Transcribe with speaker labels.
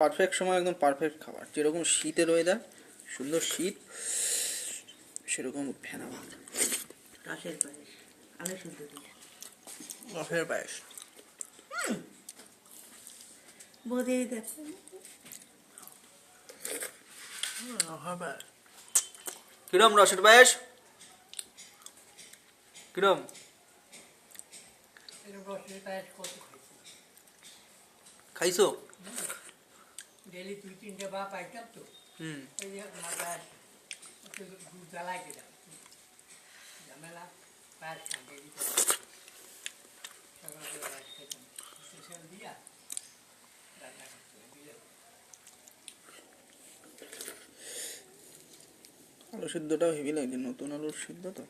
Speaker 1: Perfect সময়, একদম perfect খাবার। যেরকম শীতের ওয়েদার, সুন্দর শীত, সেরকম ফেনা ভাত,
Speaker 2: রসের পায়েস, আলু সিদ্ধ দিয়ে।
Speaker 1: রসের পায়েস।
Speaker 2: বৌদি দেখ,
Speaker 1: কিরম রসের পায়েস? কিরম? খাইছো?
Speaker 3: ডেলি 2-3টে বা পাইতাম তো। এই যে মাথায় দুধ জ্বালাই দিলাম, ঝামেলা পায়েস খাইতে দিতে সকালবেলা পায়েস খেতাম, স্পেশাল দিয়া রান্না করতে দিয়ে।
Speaker 1: আলু সিদ্ধটাও হেভি লাগছে, নতুন আলুর সিদ্ধ তো।